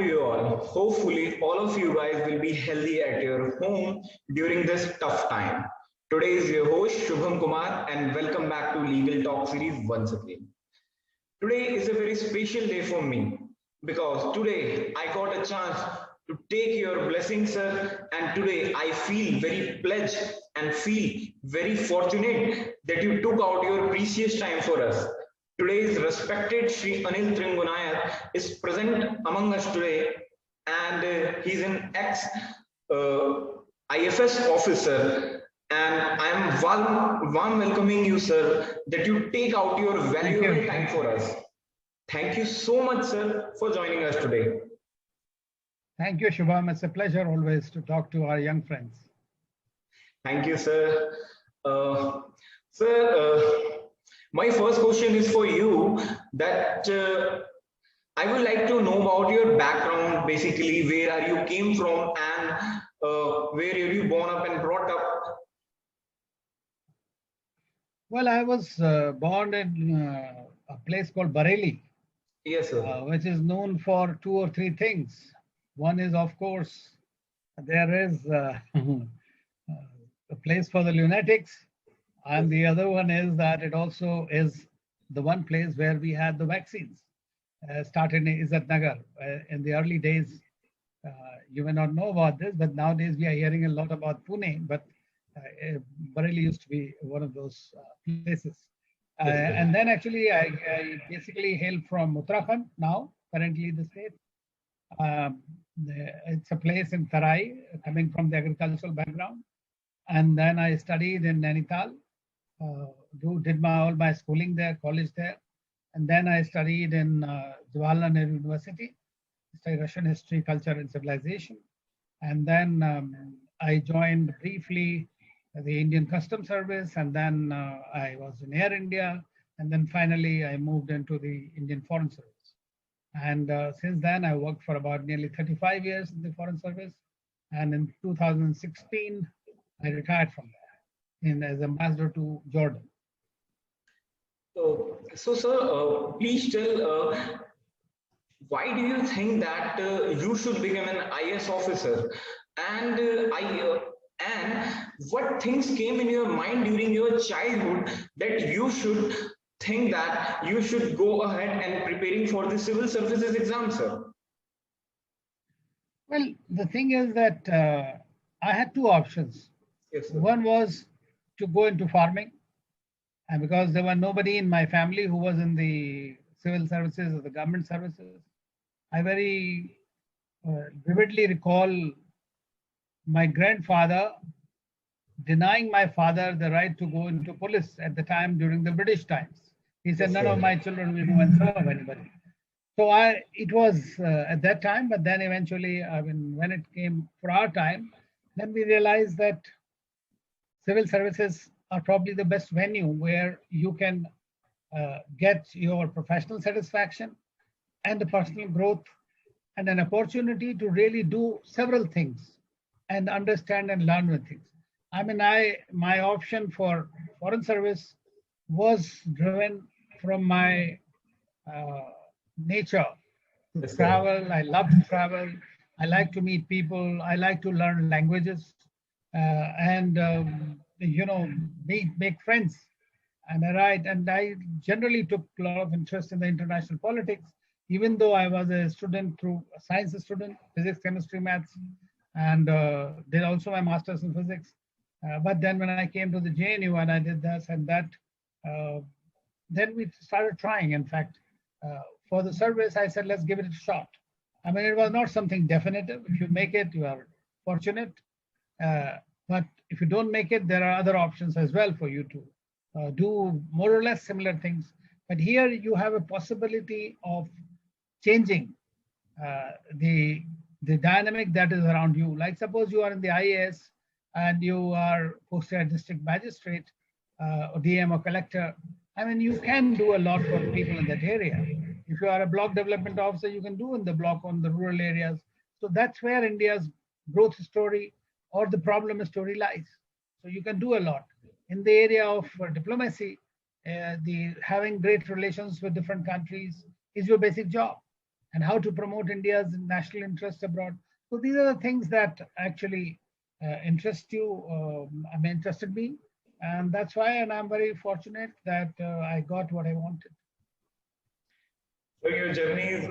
you all? Hopefully, all of you guys will be healthy at your home during this tough time. Today is your host Shubham Kumar, and welcome back to Legal Talk series once again. Today is a very special day for me because today I got a chance to take your blessings, sir, and today I feel very pledged and feel very fortunate that you took out your precious time for us. Today's respected Sri Anil Trigunayat is present among us today, and he's an ex IFS officer. And I am warm welcoming you, sir, that you take out your valuable time for us. Thank you so much, sir, for joining us today. Thank you, Shubham. It's a pleasure always to talk to our young friends. Thank you, sir. Sir, my first question is for you that I would like to know about your background, basically, where are you came from and where are you born up and brought up? Well, I was born in a place called Bareilly. Yes, sir. Which is known for two or three things. One is, of course, there is a place for the lunatics. And the other one is that it also is the one place where we had the vaccines. Started in Izzat Nagar in the early days. You may not know about this, but nowadays we are hearing a lot about Pune, but Bareilly used to be one of those places. And then actually I basically hail from Uttarakhand now, currently the state. It's a place in Tarai, coming from the agricultural background. And then I studied in Nainital, did all my schooling there, college there. And then I studied in Jawaharlal Nehru University, studied Russian history, culture and civilization. And then I joined briefly the Indian Customs Service, and then I was in Air India, and then finally I moved into the Indian Foreign Service. And since then I worked for about nearly 35 years in the Foreign Service, and in 2016 I retired from there as ambassador to Jordan. So sir, please tell, why do you think that you should become an IS officer? And and what things came in your mind during your childhood that you should think that you should go ahead and preparing for the civil services exam, sir? Well, the thing is that I had two options. Yes, sir. One was to go into farming, and because there was nobody in my family who was in the civil services or the government services, I very vividly recall my grandfather denying my father the right to go into police at the time during the British times. He said, none of my children will go and serve anybody. So it was at that time, but then eventually, when it came for our time, then we realized that civil services are probably the best venue where you can get your professional satisfaction and the personal growth and an opportunity to really do several things and understand and learn with things. My option for foreign service was driven from my nature to travel. I love to travel. I like to meet people. I like to learn languages and make friends. And I generally took a lot of interest in the international politics, even though I was a student through a science student, physics, chemistry, maths, and did also my master's in physics. But then when I came to the JNU and I did this and that, then we started trying. In fact, for the service, I said, let's give it a shot. It was not something definitive. If you make it, you are fortunate. But if you don't make it, there are other options as well for you to do more or less similar things. But here you have a possibility of changing the dynamic that is around you. Like suppose you are in the IAS and you are posted as district magistrate or DM or collector. You can do a lot for people in that area. If you are a block development officer, you can do in the block on the rural areas. So that's where India's growth story or the problem story lies. So you can do a lot. In the area of diplomacy, having great relations with different countries is your basic job. and how to promote India's national interest abroad. So these are the things that actually interest you, interested me. And that's why, and I'm very fortunate that I got what I wanted. So your journey is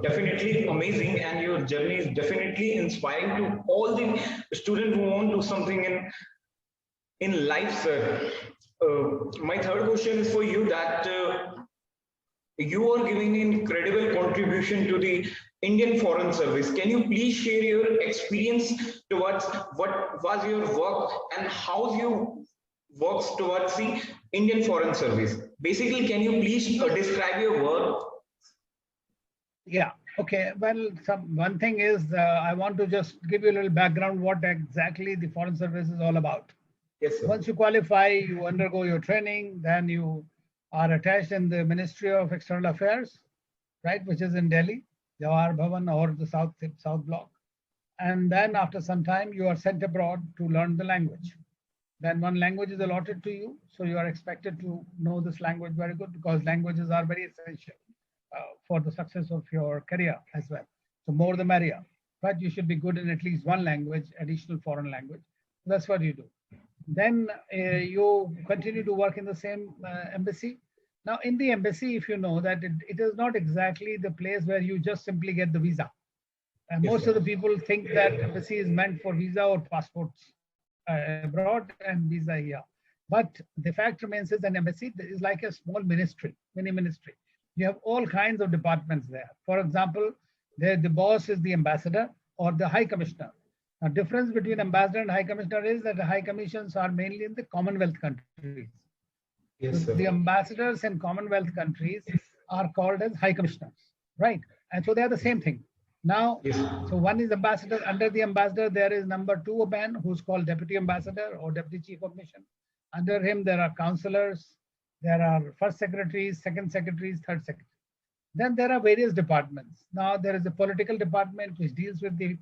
definitely amazing, and your journey is definitely inspiring to all the students who want to do something in life, sir. My third question is for you that you are giving an incredible contribution to the Indian Foreign Service. Can you please share your experience towards what was your work and how you works towards the Indian Foreign Service? Basically, can you please describe your work? Yeah. Okay. Well, one thing is I want to just give you a little background what exactly the Foreign Service is all about. Yes, sir. Once you qualify, you undergo your training, then you are attached in the Ministry of External Affairs, right, which is in Delhi, Jawahar Bhavan or the South Block. And then after some time, you are sent abroad to learn the language. Then one language is allotted to you. So you are expected to know this language very good because languages are very essential for the success of your career as well. So more the merrier, but you should be good in at least one language, additional foreign language. That's what you do. Then you continue to work in the same embassy. Now in the embassy, if you know that it is not exactly the place where you just simply get the visa. And Yes, most sir. of the people think that embassy is meant for visa or passports abroad and visa here. But the fact remains is an embassy is like a small ministry, mini ministry. You have all kinds of departments there. For example, the boss is the ambassador or the high commissioner. Now, difference between ambassador and high commissioner is that the high commissions are mainly in the Commonwealth countries. Yes, So sir. the ambassadors in Commonwealth countries are called as high commissioners, right? And so they are the same thing. Now, Yes. so one is ambassador. Under the ambassador, there is number 2 man who's called deputy ambassador or deputy chief of mission. Under him, there are counselors, there are first secretaries, second secretaries, third secretaries. Then there are various departments. Now there is a political department which deals with the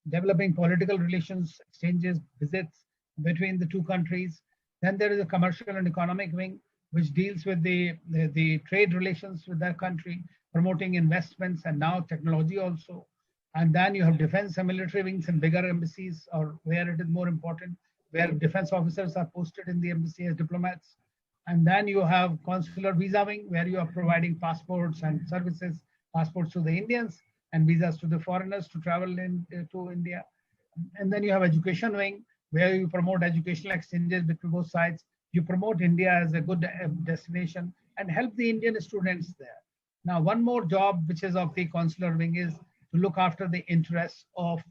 developing political relations, exchanges, visits between the two countries. Then there is a commercial and economic wing which deals with the trade relations with that country, promoting investments and now technology also. And then you have defense and military wings in bigger embassies or where it is more important, where defense officers are posted in the embassy as diplomats. And then you have consular visa wing where you are providing passports and services, passports to the Indians and visas to the foreigners to travel to India. And then you have education wing where you promote educational exchanges between both sides. You promote India as a good destination and help the Indian students there. Now, one more job which is of the consular wing is to look after the interests of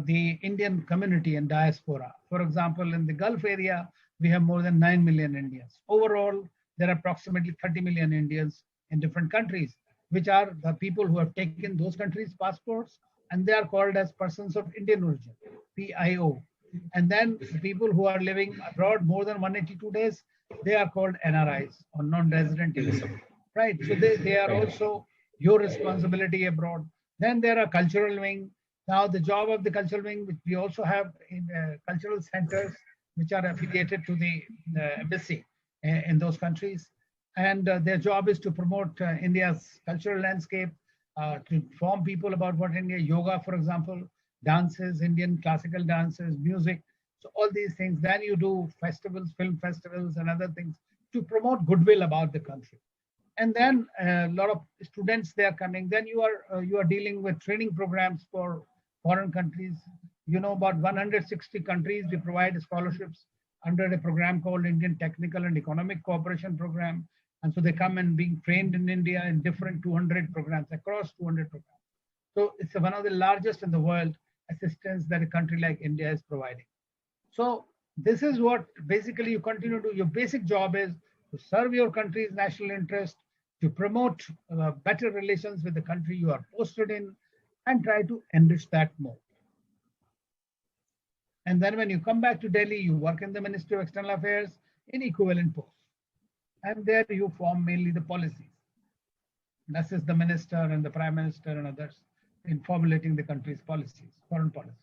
the Indian community and diaspora. For example, in the Gulf area, we have more than 9 million Indians. Overall, there are approximately 30 million Indians in different countries, which are the people who have taken those countries' passports, and they are called as persons of Indian origin, PIO. And then the people who are living abroad more than 182 days, they are called NRIs or non-resident immigrants, right? So they are also your responsibility abroad. Then there are cultural wing. Now the job of the cultural wing, which we also have in cultural centers, which are affiliated to the embassy in those countries. And their job is to promote India's cultural landscape, to inform people about what India, yoga, for example, dances, Indian classical dances, music. So all these things. Then you do festivals, film festivals and other things to promote goodwill about the country. And then a lot of students they are coming. Then you are dealing with training programs for foreign countries. You know, about 160 countries we provide scholarships under a program called Indian Technical and Economic Cooperation Program. And so they come and being trained in India in different 200 programs, across 200 programs. So it's one of the largest in the world assistance that a country like India is providing. So this is what basically you continue to do. Your basic job is to serve your country's national interest, to promote better relations with the country you are posted in, and try to enrich that more. And then when you come back to Delhi, you work in the Ministry of External Affairs in equivalent posts. And there you form mainly the policies. And assist the minister and the prime minister and others in formulating the country's policies, foreign policy.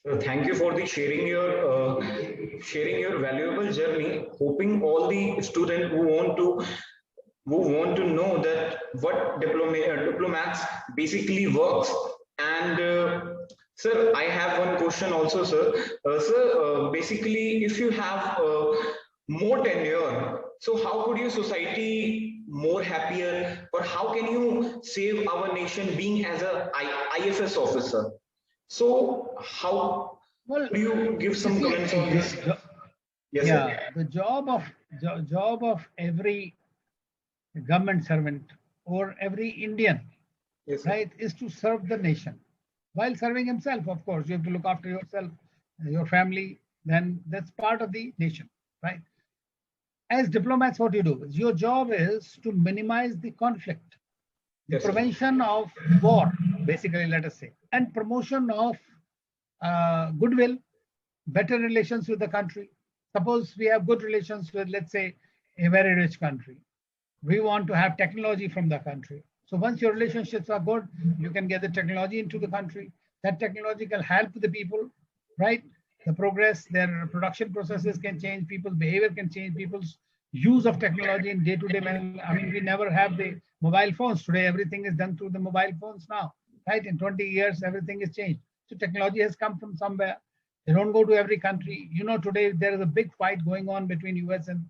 So thank you for the sharing your valuable journey. Hoping all the students who want to who want to know that what diplomats basically works. And sir, I have one question also, sir. Sir, basically, if you have more tenure, so how could your society more happier, or how can you save our nation being as a IFS officer? So how Well, do you give you some see, comments on this? Yes, sir. yeah, the job of every government servant or every Indian, Yes, sir. right, is to serve the nation while serving himself. Of course, you have to look after yourself, your family. Then that's part of the nation, right? As diplomats, what you do is your job is to minimize the conflict, the Yes, sir. prevention of war, basically, let us say, and promotion of goodwill, better relations with the country. Suppose we have good relations with, let's say, a very rich country. We want to have technology from the country. So once your relationships are good, you can get the technology into the country. That technology can help the people, right? The progress, their production processes can change, people's behavior can change, people's use of technology in day-to-day. I mean, we never have the mobile phones. Today, everything is done through the mobile phones now, right? In 20 years, everything is changed. So technology has come from somewhere. They don't go to every country. You know, today there is a big fight going on between US and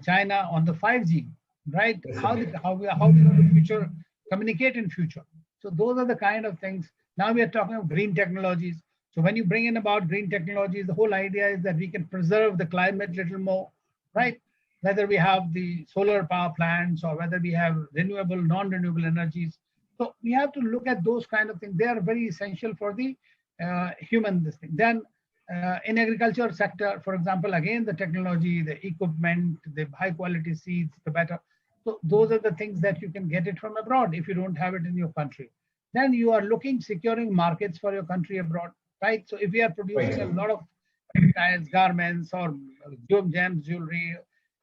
China on the 5G, right? Yes, How sir. how we going to future communicate in future. So those are the kind of things. Now we are talking of green technologies. So when you bring in about green technologies, the whole idea is that we can preserve the climate a little more, right? Whether we have the solar power plants or whether we have renewable, non-renewable energies. So we have to look at those kind of things. They are very essential for the human this thing. Then in agriculture sector, for example, again, the technology, the equipment, the high quality seeds, the better. So those are the things that you can get it from abroad if you don't have it in your country. Then you are looking, securing markets for your country abroad, right? So if we are Right, producing a sir. lot of textiles, garments, or gems, jewelry,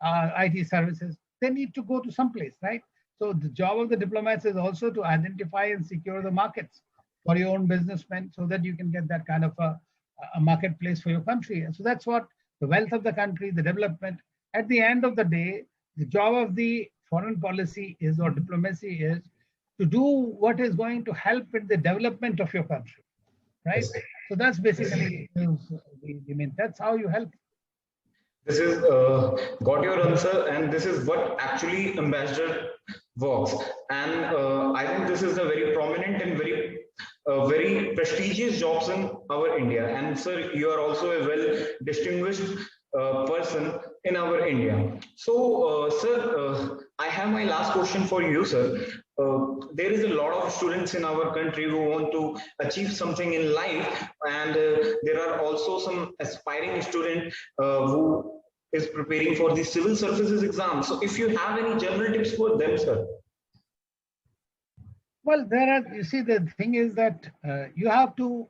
IT services, they need to go to some place, right? So the job of the diplomats is also to identify and secure the markets for your own businessmen so that you can get that kind of a marketplace for your country. And so that's what the wealth of the country, the development. At the end of the day, the job of the foreign policy is, or diplomacy is, to do what is going to help in the development of your country, right? Yes, sir. So that's Yes. basically the main. That's how you help. This is got your answer, and this is what actually ambassador works. And I think this is a very prominent and very prestigious jobs in our India. And sir, you are also a well distinguished person in our India. So, sir, I have my last question for you, sir. There is a lot of students in our country who want to achieve something in life, and there are also some aspiring students who is preparing for the civil services exam. So, if you have any general tips for them, sir. Well, there are, you see, the thing is that you have to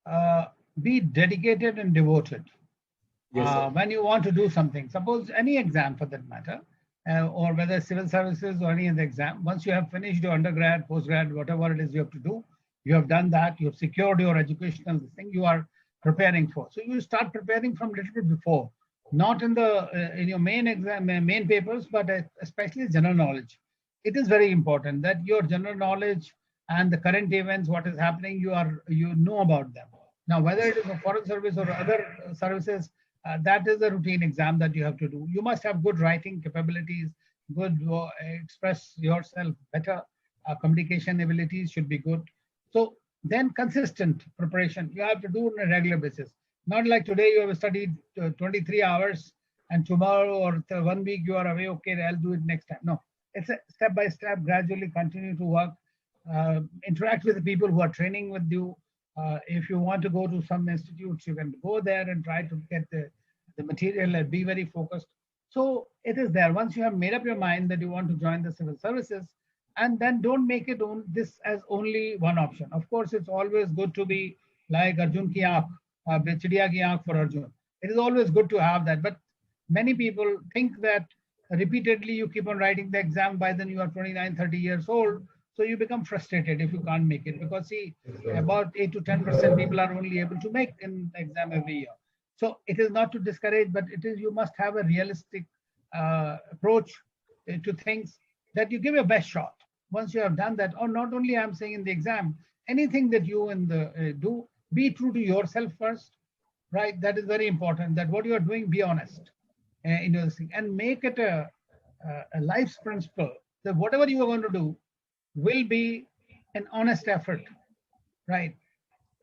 uh, be dedicated and devoted Yes, sir. when you want to do something. Suppose any exam for that matter, or whether civil services or any other exam, once you have finished your undergrad, postgrad, whatever it is you have to do, you have done that, you have secured your educational thing you are preparing for. So you start preparing from little bit before, not in the in your main exam, main papers, but especially general knowledge. It is very important that your general knowledge and the current events, what is happening, you know about them. Now, whether it is a foreign service or other services, that is a routine exam that you have to do. You must have good writing capabilities, good express yourself better, communication abilities should be good. So then consistent preparation you have to do on a regular basis. Not like today you have studied 23 hours and tomorrow or 1 week you are away. Okay, I'll do it next time. No, it's a step by step, gradually continue to work, interact with the people who are training with you. If you want to go to some institutes, you can go there and try to get the material and be very focused. So it is there. Once you have made up your mind that you want to join the civil services, and then don't make it this as only one option. Of course, it's always good to be like Arjun ki aankh, Chidiya ki aankh for Arjun. It is always good to have that. But many people think that repeatedly you keep on writing the exam, by then you are 29, 30 years old. So you become frustrated if you can't make it, because see, about 8 to 10% people are only able to make an exam every year. So it is not to discourage, but it is, you must have a realistic approach to things, that you give your best shot. Once you have done that, or not only I'm saying in the exam, anything that you do, be true to yourself first, right? That is very important. That what you are doing, be honest in your thing, and make it a life's principle. That whatever you are going to do will be an honest effort, right?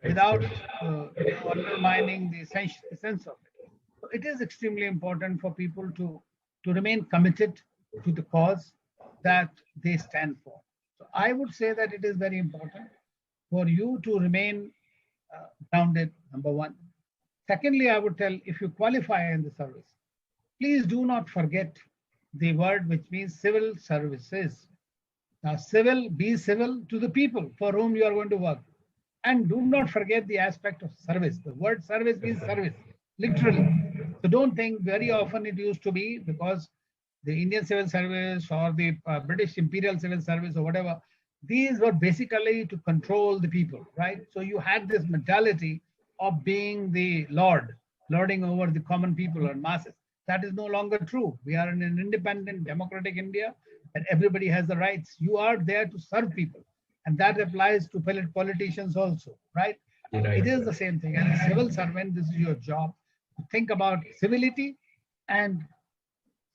Without undermining the sense of it. So it is extremely important for people to remain committed to the cause that they stand for. So I would say that it is very important for you to remain grounded, number one. Secondly, I would tell, if you qualify in the service, please do not forget the word which means civil services. Now, be civil to the people for whom you are going to work. And do not forget the aspect of service. The word service means service, literally. So don't think, very often it used to be, because the Indian Civil Service or the British Imperial Civil Service or whatever, these were basically to control the people, right? So you had this mentality of being the lording over the common people or masses. That is no longer true. We are in an independent, democratic India, and everybody has the rights. You are there to serve people. And that applies to politicians also, right? Right. It is the same thing. As a civil servant, this is your job to think about civility and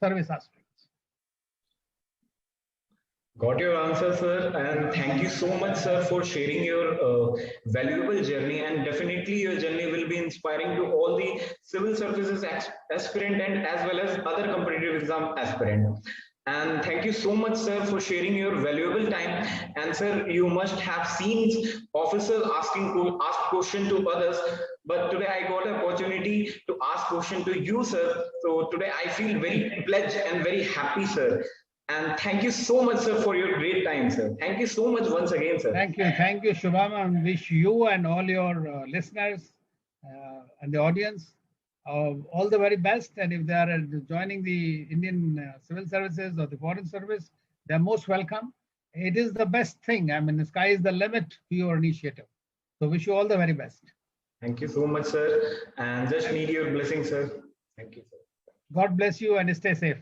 service aspects. Got your answer, sir, and thank you so much, sir, for sharing your valuable journey. And definitely, your journey will be inspiring to all the civil services aspirant and as well as other competitive exam aspirant. And thank you so much, sir, for sharing your valuable time. And sir, you must have seen officers ask question to others, but today I got an opportunity to ask question to you, sir. So today I feel very pledged and very happy, sir. And thank you so much, sir, for your great time, sir. Thank you so much once again, sir. Thank you, Shubham, and wish you and all your listeners and the audience all the very best. And if they are joining the Indian civil services or the foreign service, they're most welcome. It is the best thing. I mean, the sky is the limit to your initiative. So wish you all the very best. Thank you so much, sir. And just need your blessing, sir. Thank you, sir. God bless you and stay safe.